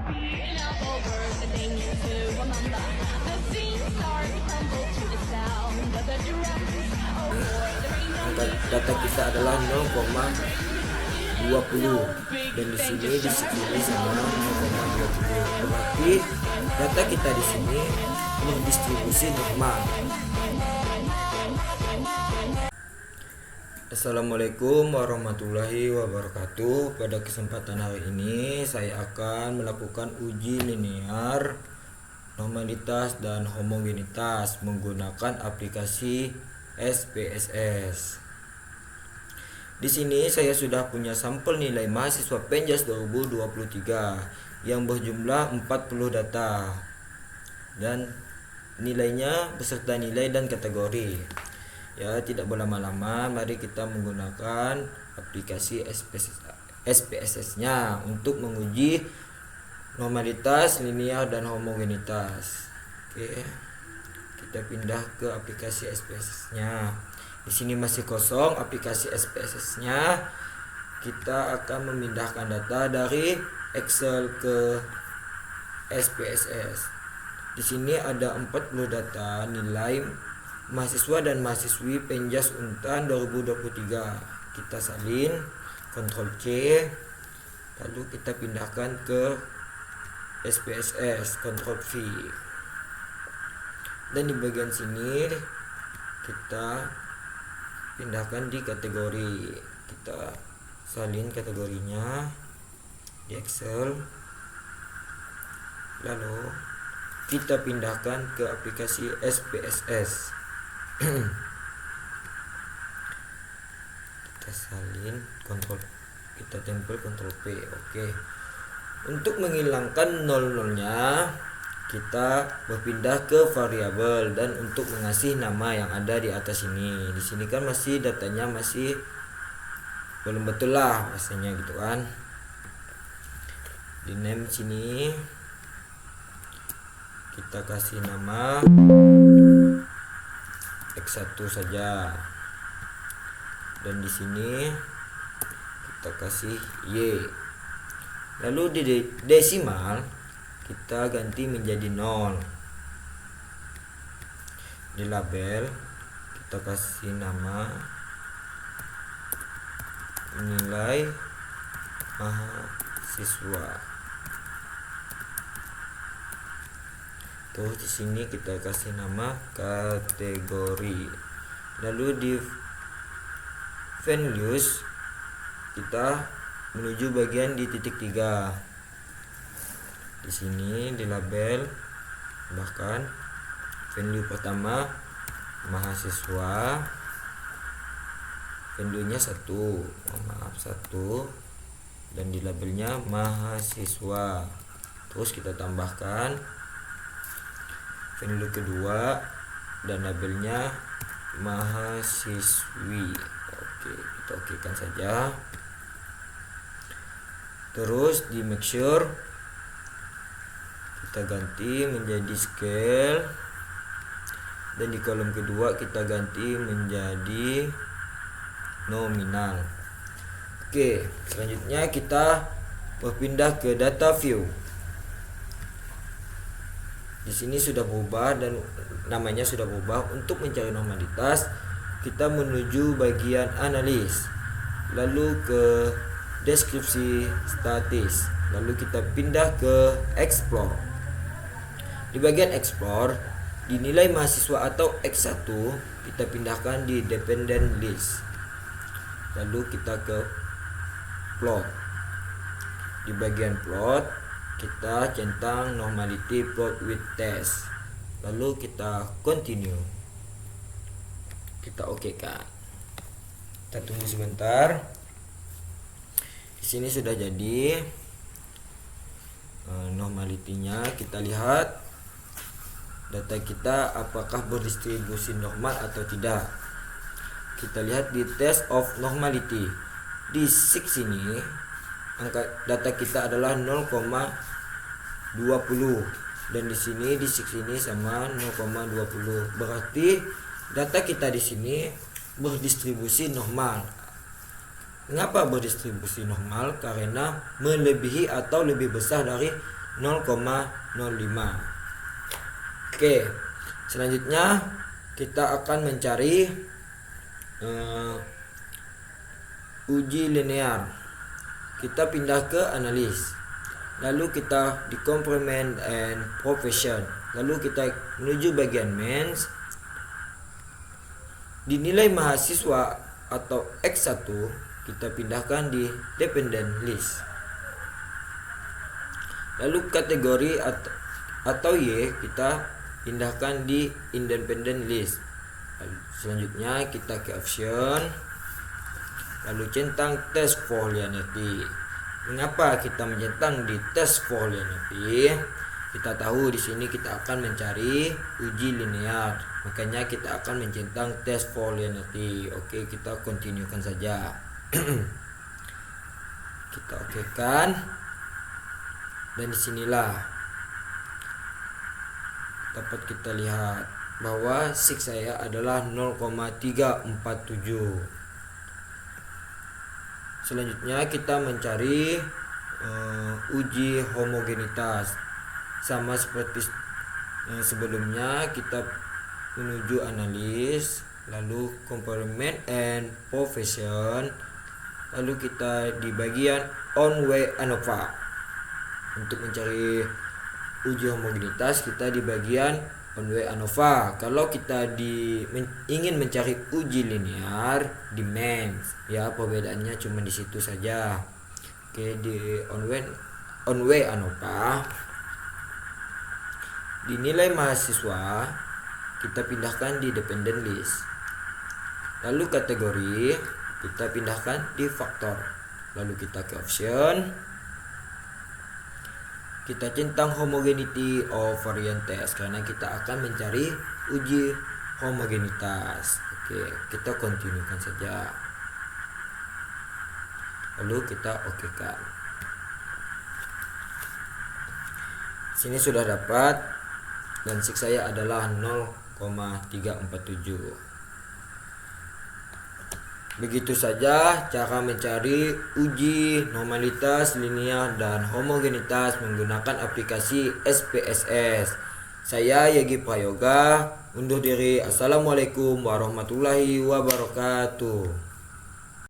Angka data kita adalah 0,20 dan di sini di sini sama 0,20. Berarti data kita di sini berdistribusi normal. Assalamualaikum warahmatullahi wabarakatuh. Pada kesempatan hari ini saya akan melakukan uji linear, normalitas dan homogenitas menggunakan aplikasi SPSS. Di sini saya sudah punya sampel nilai mahasiswa Penjas 2023 yang berjumlah 40 data dan nilainya beserta nilai dan kategori. Ya, tidak berlama-lama, mari kita menggunakan aplikasi SPSS-nya untuk menguji normalitas, linear dan homogenitas. Oke. Kita pindah ke aplikasi SPSS-nya. Di sini masih kosong aplikasi SPSS-nya. Kita akan memindahkan data dari Excel ke SPSS. Di sini ada 40 data nilai mahasiswa dan mahasiswi Penjas Untan 2023. Kita salin, Ctrl C, lalu kita pindahkan ke SPSS, Ctrl V. Dan di bagian sini kita pindahkan di kategori. Kita salin kategorinya di Excel, lalu kita pindahkan ke aplikasi SPSS. Kita salin, kita tempel Ctrl P. Oke. Untuk menghilangkan nol-nolnya, kita berpindah ke variabel dan untuk mengasih nama yang ada di atas ini. Di sini kan masih datanya masih belum betul lah rasanya gitu kan. Di name sini kita kasih nama X1 saja. Dan di sini kita kasih Y. Lalu di desimal kita ganti menjadi 0. Di label kita kasih nama nilai mahasiswa. Terus di sini kita kasih nama kategori. Lalu di values kita menuju bagian di titik 3. Di sini di label bahkan value pertama mahasiswa, value-nya 1, maaf 1, dan di labelnya mahasiswa. Terus kita tambahkan value kedua dan labelnya mahasiswi. Oke, kita okekan saja. Terus di make sure kita ganti menjadi scale dan di kolom kedua kita ganti menjadi nominal. Oke, selanjutnya kita berpindah ke data view. Di sini sudah berubah dan namanya sudah berubah. Untuk mencari normalitas, kita menuju bagian analis, lalu ke deskripsi statis, lalu kita pindah ke explore. Di bagian explore, di nilai mahasiswa atau X1 kita pindahkan di dependent list. Lalu kita ke plot. Di bagian plot kita centang normality plot with test. Lalu kita continue. Kita okekan. Kita tunggu sebentar. Di sini sudah jadi normalitinya. Kita lihat data kita apakah berdistribusi normal atau tidak. Kita lihat di test of normality. Di 6 ini angka data kita adalah 0,20 dan di sini di 6 ini sama 0,20. Berarti data kita di sini berdistribusi normal. Mengapa berdistribusi normal? Karena melebihi atau lebih besar dari 0,05. Oke, selanjutnya kita akan mencari uji linear. Kita pindah ke analis, lalu kita di complement and profession, lalu kita menuju bagian mains. Dinilai mahasiswa atau X1 kita pindahkan di dependent list, lalu kategori atau Y kita pindahkan di independent list. Selanjutnya kita ke option, lalu centang test for linearity. Mengapa kita mencentang di test for linearity? Kita tahu di sini kita akan mencari uji linear, makanya kita akan mencentang test for linearity. Oke, kita continuekan saja. Kita okekan, dan disinilah dapat kita lihat bahwa sig saya adalah 0,347. Selanjutnya kita mencari uji homogenitas. Sama seperti sebelumnya, kita menuju analis, lalu complement and profession, lalu kita di bagian on-way ANOVA. Untuk mencari uji homogenitas kita di bagian on-way ANOVA. Kalau kita ingin mencari uji linear di mains, ya perbedaannya cuma di situ saja. Oke, di on-way ANOVA, dinilai mahasiswa kita pindahkan di dependent list, lalu kategori kita pindahkan di faktor, lalu kita ke option, kita centang homogeneity of variant test karena kita akan mencari uji homogenitas. Oke, kita continuekan saja, lalu kita okekan. Sini sudah dapat, dan sig saya adalah 0,347. Begitu saja cara mencari uji normalitas, linear, dan homogenitas menggunakan aplikasi SPSS. Saya Yogi Prayoga undur diri. Assalamualaikum warahmatullahi wabarakatuh.